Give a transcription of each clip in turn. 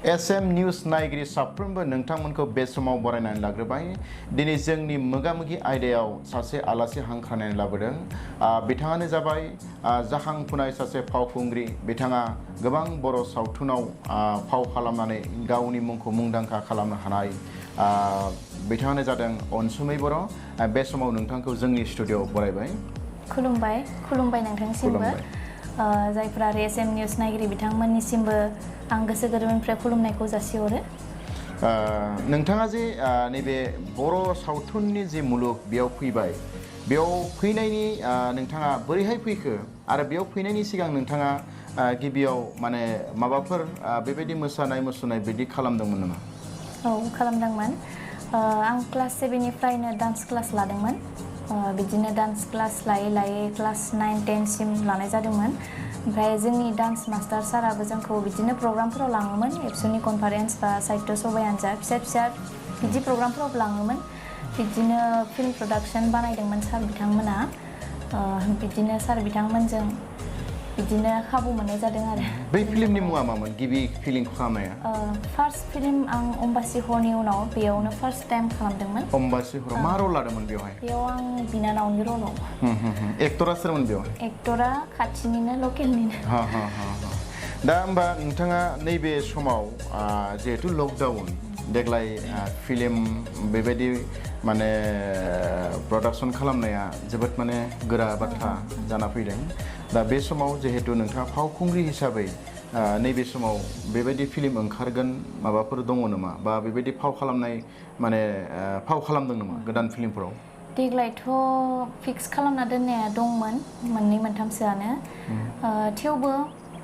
SM news नायगिरि साफ्रोमबो नोंथांमोनखौ बे समाव बरायनानै लाग्रोबाय। दिनै जोंनि मोगा-मोगि आयदायाव सासे आलासि हांख्रायनानै लाबोदों। बिथाङानो जाबाय जाखांफुनाय सासे फावखुंग्रि। बिथाङा गोबां बर' सावथुनाव फाव खालामनानै गावनि मुंखौ मुंदांखा खालामनो हानाय बिथाङानो जादों अनसुमै बर'। बे समाव नोंथांखौ जोंनि स्टुडिय'आव बरायबाय। खुलुमबाय नोंथांसिमबो। जायफोरा SM निउस नायगिरि बिथांमोननिसिमबो आं गोसो गोरबोनिफ्राय खुलुमनायखौ जासिहरो। नोंथाङा जे नैबे बर' सावथुननि जे मुलुग बेयाव फैबाय, बेयाव फैनायनि नोंथाङा बोरैहाय फैखो आरो बेयाव फैनायनि सिगां नोंथाङा गिबियाव माने माबाफोर बेबायदि मोसानाय मुसुरनाय बिदि खालामदोंमोन नामा? औ खालामदोंमोन। आं क्लास 7निफ्रायनो डान्स क्लास लादोंमोन। बिदिनो डान्स क्लास लायै क्लास 9-10 सिम लानाय जादोंमोन। ओमफ्राय जोंनि डान्स मास्टार साराबो जोंखौ बिदिनो प्रग्रामफोराव लाङोमोन। एबसुनि कनफारेन्स बा साहित्य सभा आनजाद फिसा बिदि प्रग्रामफोराव लाङोमोन। बिदिनो फिल्म प्रडाक्सन बानायदोंमोन सार बिथांमोना। बिदिनो सार बिथांमोनजों बिदिनो खाबु मोननाय जादों आरो। बै फिल्मनि मुङा मामोन गिबि फिल्म खालामनाया? फार्स्ट फिल्म आं अम्बासि हरनि उनाव बेयावनो फार्स्ट टाइम खालामदोंमोन। अम्बासि हर मा रल लादोंमोन बेवहाय? बेयाव आं बिनानावनि रलाव। एक्टरा सोरमोन बेयाव? एक्टरा खाथिनिनो लकेलनिनो। दा होमबा नोंथाङा नैबे समाव जिहेतु लकडाउन देग्लाय फिल्म बेबायदि माने प्रडाक्सन खालामनाया जोबोद माने गोरा बाथ्रा जाना फैदों। दा बे समाव जिहेतु नोंथाङा फावखुंग्रि हिसाबै नैबे समाव बेबायदि फिल्म ओंखारगोन माबाफोर दङ नामा? बा बेबायदि फाव खालामनाय माने फाव खालामदों नामा गोदान फिल्मफोराव? देग्लायथ' फिक्स खालामना दोननाया दंमोन 2-3सोआनो। थेवबो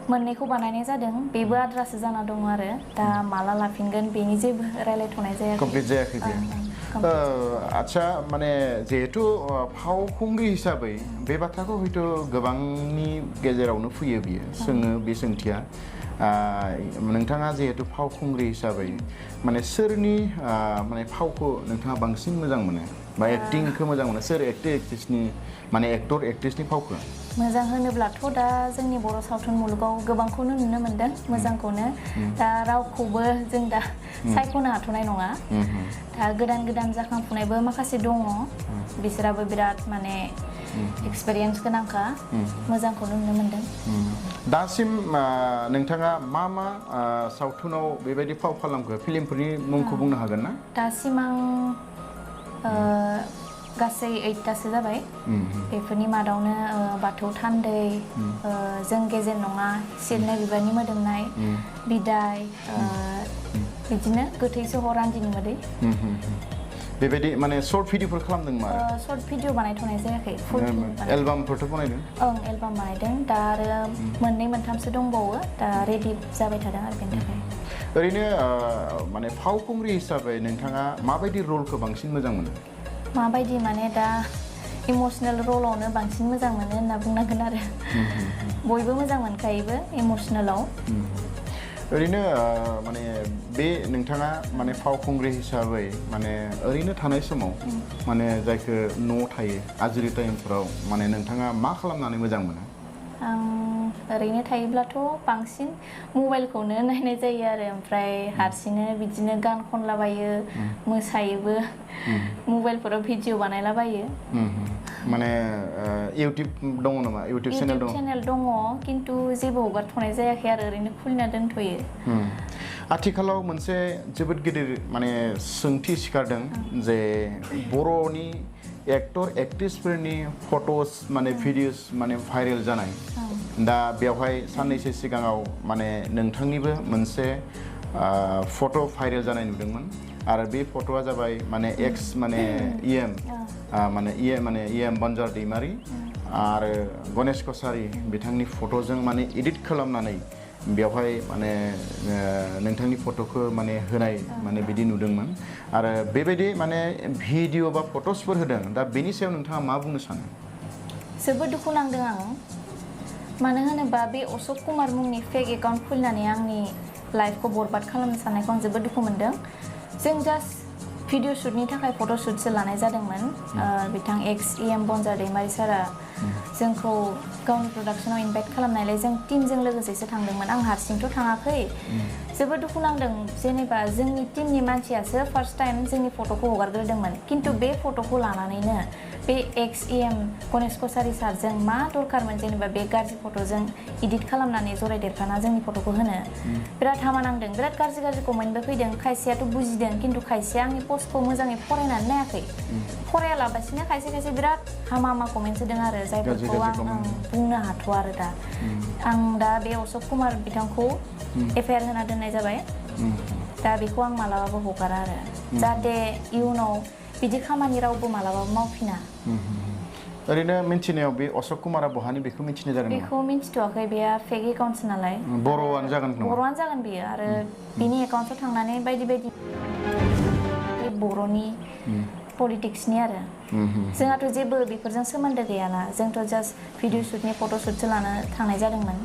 मोननैखौ बानायनाय जादों। बेबो आद्रासो जाना दङ आरो दा माला लाफिनगोन बेनि जेबो रायलायथ'नाय जायाखै। कमप्लिट जायाखै बेयो। आच्छा माने जिहेतु फावखुंग्रि हिसाबै बे बाथ्राखौ हयथ' गोबांनि गेजेरावनो फैयो बियो सोङो बे सोंथिया। नोंथाङा जिहेतु फावखुंग्रि हिसाबै माने सोरनि माने फावखौ नोंथाङा बांसिन मोजां मोनो बा एक्टिंखौ मोजां मोनो? सोर एक्ट्रिसनि माने एक्टर एक्ट्रिसनि फावखौ मोजां होनोब्लाथ' दा जोंनि बर' सावथुन मुलुगाव गोबांखौनो नुनो मोनदों मोजांखौनो। दा रावखौबो जों दा सायख'नो हाथ'नाय नङा। दा गोदान जाखांफुनायबो माखासे दङ। बिसोराबो बिराद माने एक्सपिरियेन्स गोनांखा। मोजांखौनो नुनो मोनदों। दासिम नोंथाङा मा सावथुनाव बेबायदि फाव खालामखो? फिल्मफोरनि मुंखौ बुंनो हागोन ना? दासिम आं गासै 8थासो जाबाय। बेफोरनि मादावनो बाथौ थान्दै, जों गेजेर नङा, सिरनाय बिबारनि मोदोमनाय, बिदाय, बिदिनो गोथै सहर रान्दिनि मोदै। बेबायदि माने सर्ट भिडिअफोर खालामदों मा? सर्ट भिडिअ बानायथ'नाय जायाखै। फुल एलबामफोरथ' बानायदों? ओं एलबाम बानायदों। दा आरो 2-3सो दंबावो। दा रेडि जाबाय थादों आरो बेनि थाखाय। ओरैनो माने फावखुंग्रि हिसाबै नोंथाङा माबायदि रलखौ बांसिन मोजां मोनो? माबायदि माने दा इमसनेल रलावनो बांसिन मोजां मोनो होनना बुंनांगोन आरो। बयबो मोजां मोनखायोबो इमसनेलाव। ओरैनो माने बे नोंथाङा माने फावखुंग्रि हिसाबै माने ओरैनो थानाय समाव माने जायखौ न'आव थायो आजिरि टाइमफोराव माने नोंथाङा मा खालामनानै मोजां मोनो? आं ओरैनो थायोब्लाथ' बांसिन मबाइलखौनो नायनाय जायो आरो। ओमफ्राय हारसिंनो बिदिनो गान खनलाबायो, मोसायोबो, मबाइलफोराव भिडिअ बानायलाबायो। माने इउटुब दङ नामा? इउटुब चेनेल दङ खिन्थु जेबो हगारथ'नाय जायाखै आरो ओरैनो खुलिना दोनथ'यो। आथिखालाव मोनसे जोबोद गिदिर माने सोंथि सिखारदों जे बर'नि एक्टर एक्ट्रिसफोरनि फट'स माने भिडिअस माने भाइरेल जानाय। दा बेवहाय साननैसो सिगाङाव माने नोंथांनिबो मोनसे फट' भाइरेल जानाय नुदोंमोन आरो बे फट'आ जाबाय माने एक्स माने इएम बन्जार दैमारि आरो गणेश कसारि बिथांनि फट'जों माने एडिट खालामनानै बेवहाय माने नोंथांनि फट'खौ माने होनाय माने बिदि नुदोंमोन आरो बेबायदि माने भिडिअ बा फट'सफोर होदों। दा बेनि सायाव नोंथाङा मा बुंनो सानो? जोबोद दुखु नांदों आं। मानो होनोबा बे अशक कुमार मुंनि फेक एकाउन्ट खुलिनानै आंनि लाइफखौ बरबाद खालामनो साननायखौ आं जोबोद दुखु मोनदों। जों जास्ट भिडिअ शुटनि थाखाय फट' शुटसो लानाय जादोंमोन बिथां XEM बनजार दैमारि सारा जोंखौ गावनि प्रडाक्शनाव इनभाइट खालामनायलाय जों टीमजों लोगोसेसो थांदोंमोन आं हारसिंथ' थाङाखै जोबोद दुखु नांदों जेनेबा जोंनि टीमनि मानसियासो फार्स्ट टाइम जोंनि फट'खौ हगारग्रोदोंमोन खिन्थु बे फट'खौ लानानैनो बे XEM गणेश कसारी सारजों मा दरकारमोन जेनेबा बे गाज्रि फट'जों इडिट खालामनानै जरायदेरफाना जोंनि फट'खौ होनो बिराद हामा नांदों बिराद गाज्रि कमेन्टबो फैदों खायसेयाथ' बुजिदों खिन्थु खायसेया आंनि पस्टखौ मोजाङै फरायनानै नायाखै फरायालाबासिनो खायसे बिराद हामा कमेन्ट होदों आरो जायफोरखौ आं बुंनो हाथ'आ आरो दा आं दा बे अशोक कुमार बिथांखौ FIR होना दोननाय जाबाय दा बेखौ आं मालाबाबो हगारा आरो जाहाथे इयुनाव बिदि खामानि रावबो मालाबाबो मावफिना ओरैनो मिन्थिनायाव बे अशोक कुमारा बहानि बेखौ मिन्थिनाय जागोन नामा? बेखौ मिन्थिथ'वाखै बेया फेक एकाउन्टस नालाय बर'आनो जागोन नामा? बर'आनो जागोन बेयो आरो बिनि एकाउन्टआव थांनानै बायदि बर'नि पलिटिक्सनि आरो जोंहाथ' जेबो बेफोरजों सोमोन्दो गैयाना जोंथ' जास्ट भिडिअ शुटनि फट' शुटसो लानो थांनाय जादोंमोन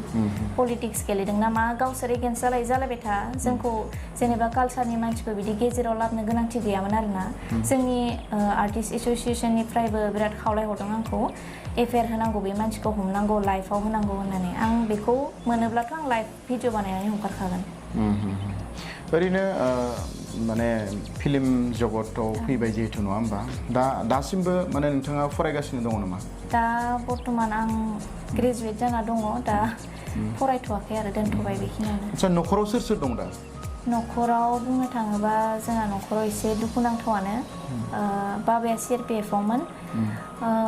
पलिटिक्स गेलेदों ना मा गावसोर एगेन्स्ट जालायबाय था जोंखौ जेनेबा कालचारनि मानसिखौ बिदि गेजेराव लाबोनो गोनांथि गैयामोन आरोना जोंनि आर्टिस्ट एस'सिएशननिफ्रायबो बिराद खावलायहरदों आंखौ FIR होनांगौ बे मानसिखौ हमनांगौ लाइफआव होनांगौ होननानै आं बेखौ मोनोब्लाथ' आं लाइभ भिडिअ बानायनानै हगारखागोन ओरैनो माने फिल्म जगताव फैबाय जिहेतु नङा होमबा दासिमबो माने नोंथाङा फरायगासिनो दङ नामा? दा बर्तमान आं ग्रेजुवेट जाना दङ दा फरायथ'वाखै आरो दोनथ'बाय बेखिनियावनो आच्छा न'खराव सोर दं दा? न'खराव बुंनो थाङोबा जोंहा न'खराव एसे दुखुनांथावानो बाबाया CRPF आवमोन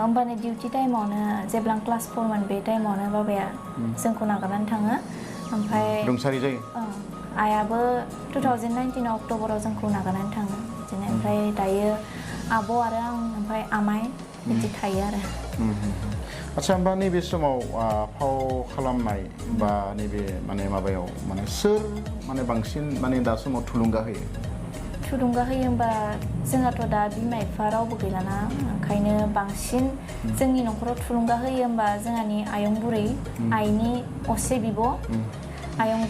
होमबानो डिउटि टाइमावनो जेब्ला क्लास 4मोन बे टाइमावनो बाबाया जोंखौ नागारनानै थाङो ओमफ्राय रुंसारि जायो आइयाबो 2019 अक्ट'बराव जोंखौ नागारनानै थाङो बिदिनो ओमफ्राय दायो आब' आरो आं ओमफ्राय आमाइ बिदि थायो आरो आच्छा होमबा नैबे समाव फाव खालामनाय बा नैबे माने माबायाव माने सोर माने बांसिन माने दा समाव थुलुंगा होयो होमबा जोंहाथ' दा बिमा बिफा रावबो गैलाना ओंखायनो बांसिन जोंनि न'खराव थुलुंगा होयो होमबा जोंहानि आयं बुरै आइनि असे बिब' आयं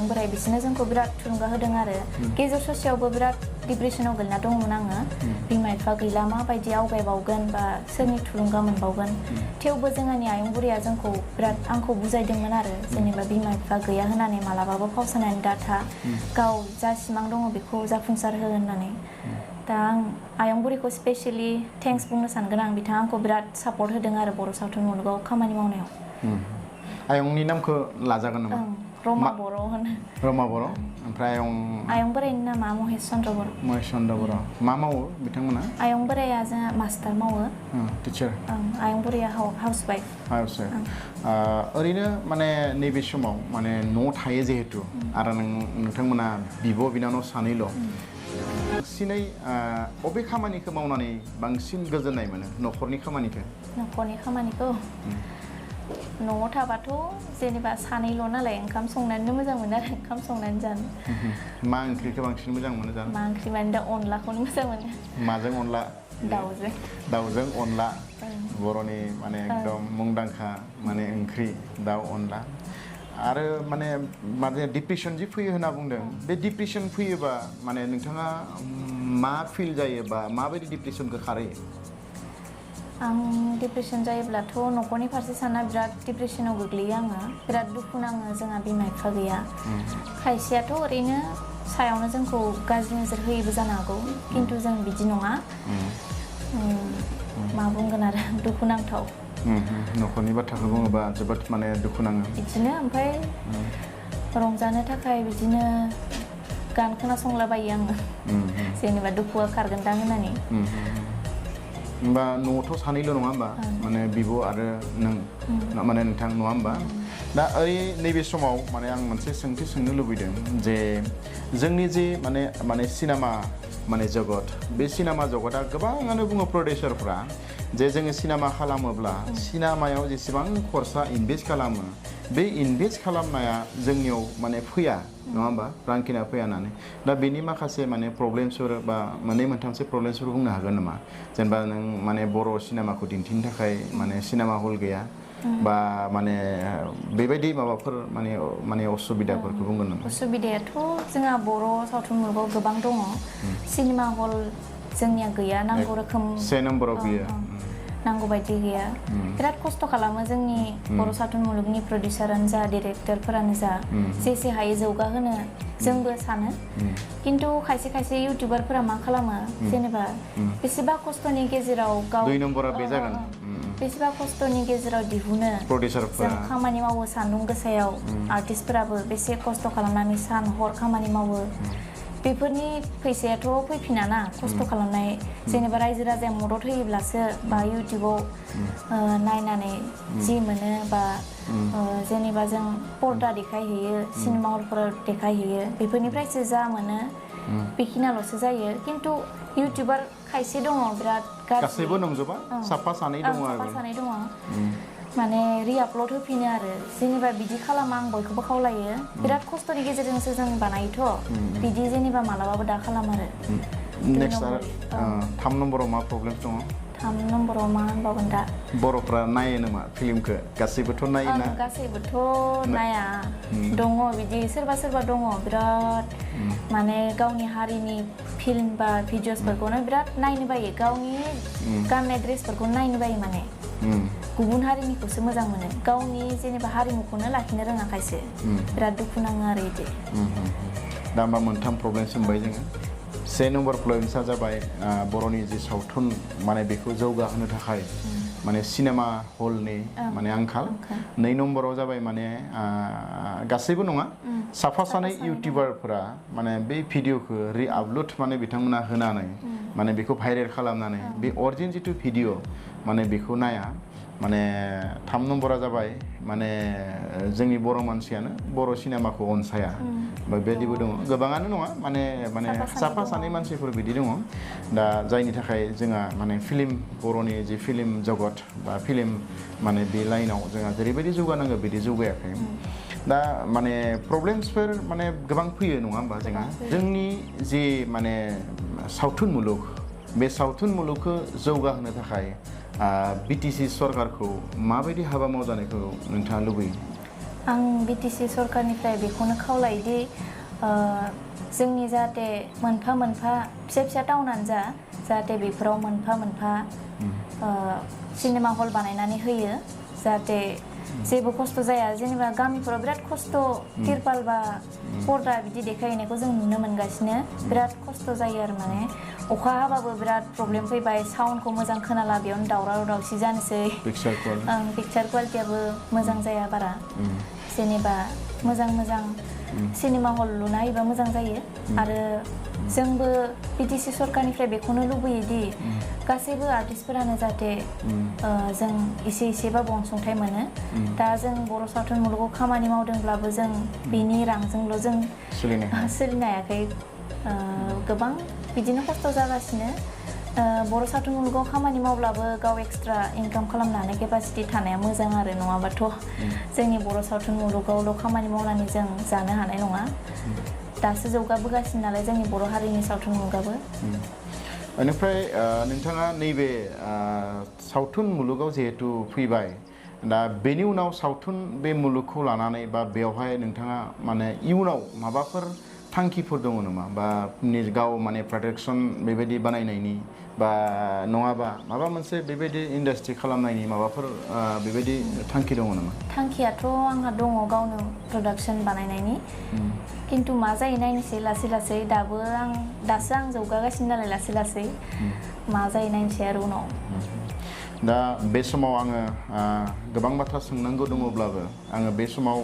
बोराइ बिसोरनो जोंखौ बिराद थुलुंगा होदों आरो गेजेर ससेयावबो बिराद डिप्रेसनाव गोलैना दंमोन आङो बिमा बिफा गैला माबायदि आवगायबावगोन बा सोरनि थुलुंगा मोनबावगोन थेवबो जोंहानि आयं बुरैया जोंखौ बिराद आंखौ बुजायदोंमोन आरो जेनेबा बिमा बिफा गैया होननानै मालाबाबो फावसायनानै दाथा गाव जा सिमां दङ बेखौ जाफुंसार हो होननानै दा आं आयं बुरैखौ स्पेसियेलि थेंक्स बुंनो सानगोन आं बिथाङा आंखौ बिराद सापर्ट होदों आरो बर' सावथुन मुलुगाव खामानि मावनायाव आयंनि नामखौ लाजागोन नामा? रमा बर' होनो रमा बर' ओमफ्राय आयं बोराइनि नामा महेश चन्द्र बर' मा मावो बिथांमोना? आयं बोराइया जोंहा मास्टार मावो टिचार आयं बोराइया हाउसवाइफ ओरैनो माने नैबे समाव माने न' थायो जिहेतु आरो नोंथांमोना बिब' बिनानाव सानैल' बांसिनै बबे खामानिखौ मावनानै बांसिन गोजोननाय मोनो न'खरनि खामानिखौ न'आव थाबाथ' जेनेबा सानैल' नालाय ओंखाम संनानैनो मोजां मोनो आरो ओंखाम संनानै जानो मा ओंख्रिखौ बांसिन मोजां मोनो जानो? मा ओंख्रि माने दा अनलाखौनो मोजां मोनो माजों अनला? दाउजों अनला बर'नि माने एकदम मुंदांखा माने ओंख्रि दाउ अनला आरो माने डिप्रेसन जि फैयो होनना बुंदों बे डिप्रेसन फैयोबा माने नोंथाङा मा फिल जायो बा माबायदि डिप्रेसनखौ खारहोयो? आं डिप्रेसन जायोब्लाथ' न'खरनि फारसे सानना बिराद डिप्रेसनाव गोग्लैयो आङो बिराद दुखु नाङो जोंहा बिमा बिफा गैया खायसेयाथ' ओरैनो सायावनो जोंखौ गाज्रि नोजोर होयोबो जानो हागौ खिन्थु जों बिदि नङा मा बुंगोन आरो दुखुनांथाव न'खरनि बाथ्राखौ बुङोबा जोबोद माने दुखु नाङो बिदिनो ओमफ्राय रंजानो थाखाय बिदिनो गान खोनासंलाबायो आङो जेनेबा दुखुआ खारगोनदां होननानै होमबा न'आवथ' सानैल' नङा होमबा माने बिब' आरो नों माने नोंथां नङा होमबा दा नैबे समाव माने आं मोनसे सोंथि सोंनो लुबैदों जे जोंनि जि माने सिनेमा माने जगत बे सिनेमा जगता गोबाङानो बुङो प्रडिउसारफ्रा जे जोङो सिनेमा खालामोब्ला सिनेमायाव जेसेबां खरसा इनभेस्ट खालामो बे इनभेस्ट खालामनाया जोंनियाव माने फैया नङा होमबा रांखिना फैया होननानै दा बेनि माखासे माने प्रब्लेमसफोर बा मोननै मोनथामसो प्रब्लेमसफोर बुंनो हागोन नामा जेनेबा नों माने बर' सिनेमाखौ दिन्थिनो थाखाय माने सिनेमा हल गैया बा माने बेबायदि माबाफोर माने असुबिदाफोरखौ बुंगोन नामा? असुबिदायाथ' जोंहा बर' सावथुन मुलुगाव गोबां दङ सिनेमा हल जोंनिया गैया नांगौ रोखोम 1 नम्बराव बियो नांगौ बायदि गैया बिराद खस्थ' खालामो जोंनि बर' सावथुन मुलुगनि प्रडिउसारानो जा डिरेक्टरफोरानो जा जेसे हायो जौगाहोनो जोंबो सानो किन्तु खायसे खायसे इउटिउबारफोरा मा खालामो जेनेबा बेसेबा खस्थ'नि गेजेराव गाव 2 नम्बरा बे जागोन बेसेबा खस्थ'नि गेजेराव दिहुनो प्रडिउसारफोरा जों खामानि मावो सान्दुं गोसायाव आर्टिस्टफोराबो बेसे खस्थ' खालामनानै सान हर खामानि मावो बेफोरनि फैसायाथ' फैफिनाना खस्थ' खालामनाय जेनेबा रायजो राजाया मदद होयोब्लासो बा इउटिउबाव नायनानै जि मोनो बा जेनेबा जों पर्दा देखायहैयो सिनेमा हलफोराव देखायहैयो बेफोरनिफ्रायसो जा मोनो बेखिनियाल'सो जायो किन्तु इउटिउबार खायसे दङ बिराद गासैबो नंजोबा साफा सानै दङ आरो साफा सानै दङ माने रिआपलड होफिनो आरो जेनेबा बिदि खालामा आं बयखौबो खावलायो बिराद खस्थ'नि गेजेरजोंसो जों बानायोथ' बिदि जेनेबा मालाबाबो दा खालाम आरो नेक्स्ट आरो 3 नम्बराव मा प्रब्लेम दङ 3 नम्बराव मा होनबावगोन दा बर'फ्रा नायो नामा फिल्मखौ गासैबोथ' नायोना गासैबोथ' नाया दङ बिदि सोरबा सोरबा दङ बिराद माने गावनि हारिनि फिल्म बा भिडिअसफोरखौनो बिराद नायनो बायो गावनि गाननाय ड्रेसफोरखौ नायनो बायो माने गुबुन हारिनिखौसो मोजां मोनो गावनि जेनेबा हारिमुखौनो लाखिनो रोङाखायसो बिराद दुखु नाङो आरो बिदि दा होमबा मोनथाम प्रब्लेम सोंबाय जोङो 1 नम्बर प्रब्लेम्सआ जाबाय बर'नि जि सावथुन माने बेखौ जौगाहोनो थाखाय माने सिनेमा हलनि माने आंखाल 2 नम्बराव जाबाय माने गासैबो नङा साफा सानै इउटिउबारफोरा माने बे भिडिअखौ रिआपलड माने बिथांमोना होनानै माने बेखौ भाइरेल खालामनानै बे अरिजिन जिथु भिडिअ माने बेखौ नाया माने 3 नम्बरा जाबाय माने जोंनि बर' मानसियानो बर' सिनेमाखौ अनसाया बेबायदिबो दङ गोबाङानो नङा माने साफा सानै मानसिफोर बिदि दङ दा जायनि थाखाय जोंहा माने फिल्म बर'नि जि फिल्म जगत बा फिल्म माने बे लाइनाव जोंहा जेरैबायदि जौगानांगौ बिदि जौगायाखै दा माने प्रब्लेम्सफोर माने गोबां फैयो नङा होमबा जोंहा जोंनि जि माने सावथुन मुलुग बे सावथुन मुलुगखौ जौगाहोनो थाखाय बिटिसि सरकारखौ माबायदि हाबा मावजानायखौ नोंथाङा लुबैयो आं बिटिसि सरकारनिफ्राय बेखौनो खावलायोदि जोंनि जाहाथे मोनफा मोनफा फिसा फिसा टाउनानो जा जाहाथे बेफोराव मोनफा मोनफा सिनेमा हल बानायनानै होयो जाहाथे जेबो खस्थ' जाया जेनेबा गामिफोराव बिराद खस्थ' तिरपाल बा पर्दा बिदि देखायहैनायखौ जों नुनो मोनगासिनो बिराद खस्थ' जायो आरो माने अखा हाबाबो बिराद प्रब्लेम फैबाय साउन्डखौ मोजां खोनाला बेयावनो दावराव दावसि जानोसै पिक्चार क्वालिटियाबो मोजां जाया बारा जेनेबा मोजां सिनेमा हल लुना होयोबा मोजां जायो आरो जोंबो बिटिसि सरकारनिफ्राय बेखौनो लुबैयोदि गासैबो आर्टिस्टफोरानो जाहाथे जों एसेबाबो अनसुंथाइ मोनो दा जों बर' सावथुन मुलुगाव खामानि मावदोंब्लाबो जों बिनि रांजोंल' जों सोलिनो हायाखै गोबां बिदिनो खस्थ' जागासिनो बर' सावथुन मुलुगाव खामानि मावब्लाबो गाव एक्सट्रा इनकाम खालामनो हानाय केपासिटि थानाया मोजां आरो नङाबाथ' जोंनि बर' सावथुन मुलुगावल' खामानि मावनानै जों जानो हानाय नङा दासो जौगाबोगासिनो नालाय जोंनि बर' हारिनि सावथुन मुलुगाबो बेनिफ्राय नोंथाङा नैबे सावथुन मुलुगाव जिहेतु फैबाय दा बेनि उनाव सावथुन बे मुलुगखौ लानानै बा बेवहाय नोंथाङा माने इयुनाव माबाफोर थांखिफोर दङ नामा बा गाव माने प्रडाक्सन बेबायदि बानायनायनि बा नङाबा माबा मोनसे बेबायदि इन्डास्ट्रि खालामनायनि माबाफोर बेबायदि थांखि दङ नामा थांखियाथ' आंहा दङ गावनो प्रडाक्सन बानायनायनि किन्तु मा जायो नायनोसै लासै दासो आं जौगागासिनो नालाय लासै मा जायो नायनोसै आरो उनाव दा बे समाव आङो गोबां बाथ्रा सोंनांगौ दङब्लाबो आङो बे समाव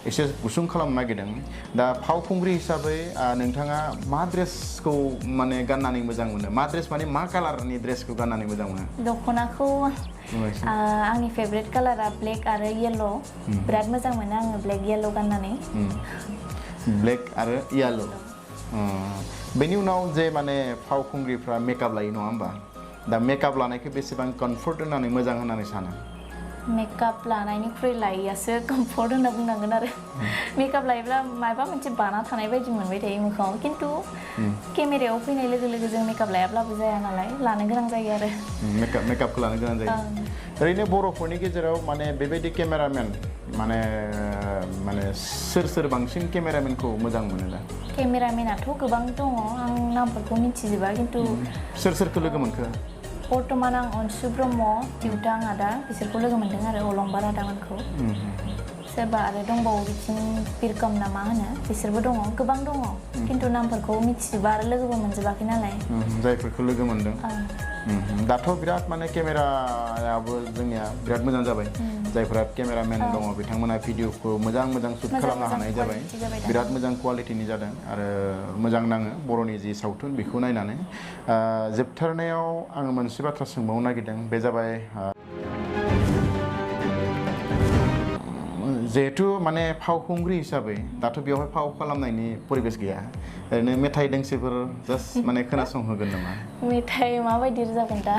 एसे गुसुं खालामनो नागिरदों दा फावखुंग्रि हिसाबै नोंथाङा मा ड्रेसखौ माने गाननानै मोजां मोनो मा ड्रेस माने मा कालारनि ड्रेसखौ गाननानै मोजां मोनो दख'नाखौ आंनि फेभरेट कालारा ब्लेक आरो येल्ल' बिराद मोजां मोनो आङो ब्लेक येल्ल' गाननानै ब्लेक आरो येल्ल' बेनि उनाव जे माने फावखुंग्रिफ्रा मेकआप लायो नङा होमबा दा मेकआप लानायखौ बेसेबां कम्फर्ट होननानै मोजां होननानै सानो मेकआप लानायनिख्रुइ लायैयासो कम्फर्ट होनना बुंनांगोन आरो मेकआप लायोब्ला माबा मोनसे बाना थानाय बायदि मोनबाय थायो मोखाङाव किन्तु केमेरायाव फैनाय लोगो लोगो जों मेकआप लायाब्लाबो जाया नालाय लानो गोनां जायो आरो मेकआपखौ लानो गोनां जायो ओरैनो बर'फोरनि गेजेराव माने बेबायदि केमेरामेन माने सोर बांसिन केमेरामेनखौ मोजां मोनो दा केमेरामेनाथ' गोबां दङ आं नामफोरखौ मिथिजोबा खिन्थु सोरखौ लोगो मोनखो बर्तमान आं अन्सु ब्रह्म दिउटां आदा बिसोरखौ लोगो मोनदों आरो अलंबार आदामोनखौ सोरबा आरो दंबावो बिथिं बिरकम ना मा होनो बिसोरबो दङ गोबां दङ खिन्थु नामफोरखौ मिथिजोबा आरो लोगोबो मोनजोबाखै नालाय जायफोरखौ लोगो मोनदों दाथ' बिराद माने केमेरायाबो जोंनिया बिराद मोजां जाबाय जायफोरा केमेरामेन दङ बिथांमोना भिडिअखौ मोजां सुट खालामनो हानाय जाबाय बिराद मोजां क्वालिटिनि जादों आरो मोजां नाङो बर'नि जि सावथुन बेखौ नायनानै जोबथारनायाव आङो मोनसे बाथ्रा सोंबावनो नागिरदों बे जाबाय जिहेतु माने फावखुंग्रि हिसाबै दाथ' बेवहाय फाव खालामनायनि परिबेस गैया ओरैनो मेथाइ दोंसेफोर जास्ट माने खोनासंहोगोन नामा मेथाइ माबायदि रोजाबगोन दा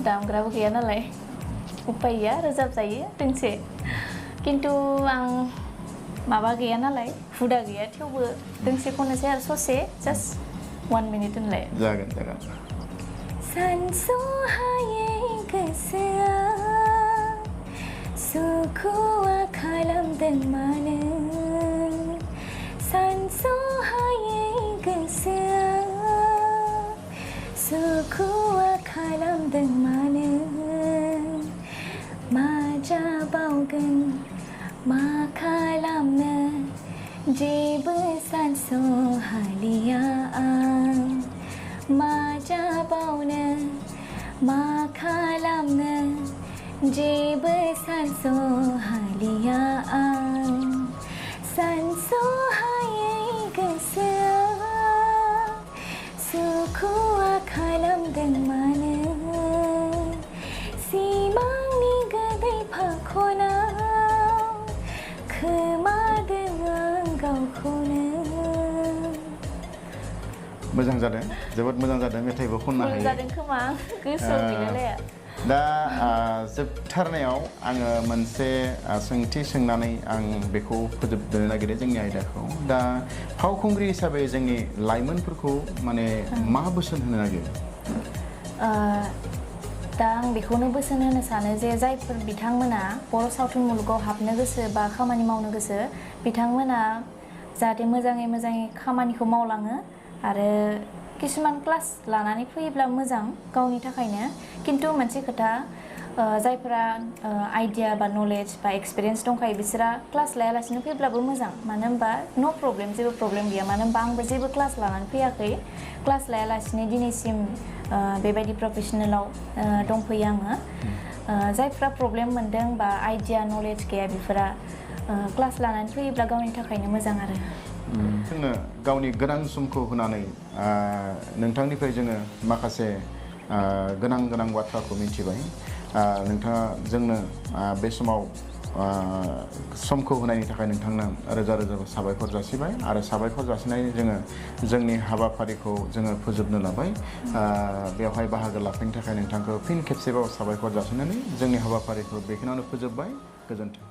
दामग्राबो गैया नालाय उपाय गैया रोजाबजायो दोंसे खिन्थु आं माबा गैया नालाय हुदा गैया थेवबो दोंसे खननोसै आरो ससे जास्ट 1 मिनिट होनलाय जागोन सानस'हायै गोसोआ सुखुआ खालामदों मानो सानस'हायै गोसोआ सुखुआ खालामदों मानो मा जाबावगोन मा खालामनो जेबो सानस'हालिया आं मा जाबावनो मा खालामनो जेबो सानस'हालिया आं सानस'हायै गोसोआ सुखुआ खालामदों मानो सिमांनि गोदै फाखनाव खोमादों आं गावखौनो मोजां जादों जोबोद मोजां जादों मेथाइबो खननो हायो जादों खोमा गोसोआव गैलालाया दा जोबथारनायाव आङो मोनसे सोंथि सोंनानै आं बेखौ फोजोबनो नागिरो जोंनि आयदाखौ दा फावखुंग्रि हिसाबै जोंनि लाइमोनफोरखौ माने मा बोसोन होनो नागिरो दा आं बेखौनो बोसोन होनो सानो जे जायफोर बिथांमोना बर' सावथुन मुलुगाव हाबनो गोसो बा खामानि मावनो गोसो बिथांमोना जाहाथे मोजाङै खामानिखौ मावलाङो आरो किसुमान क्लास लानानै फैयोब्ला मोजां गावनि थाखायनो खिन्थु मोनसे खोथा जायफोरा आइडिया बा नलेज बा एक्सपिरियेन्स दंखायो बिसोरा क्लास लायालासिनो फैब्लाबो मोजां मानो होनबा नो प्रब्लेम जेबो प्रब्लेम गैया मानो होनबा आंबो जेबो क्लास लानानै फैयाखै क्लास लायालासिनो दिनैसिम बेबायदि प्रफेसनेलाव दंफैयो आङो जायफ्रा प्रब्लेम मोनदों बा आइडिया नलेज गैया बेफोरा क्लास लानानै फैयोब्ला गावनि थाखायनो मोजां आरो जोंनो गावनि गोनां समखौ होनानै नोंथांनिफ्राय जोङो माखासे गोनां बाथ्राखौ मिथिबाय नोंथाङा जोंनो बे समाव समखौ होनायनि थाखाय नोंथांनो रोजा साबायखर जासिबाय आरो साबायखर जासिनाय जोङो जोंनि हाबाफारिखौ जोङो फोजोबनो लाबाय बेवहाय बाहागो लाफैनो थाखाय नोंथांखौ फिन खेबसेबाव साबायखर जासिनानै जोंनि हाबाफारिखौ बेखिनियावनो फोजोबबाय गोजोन्थों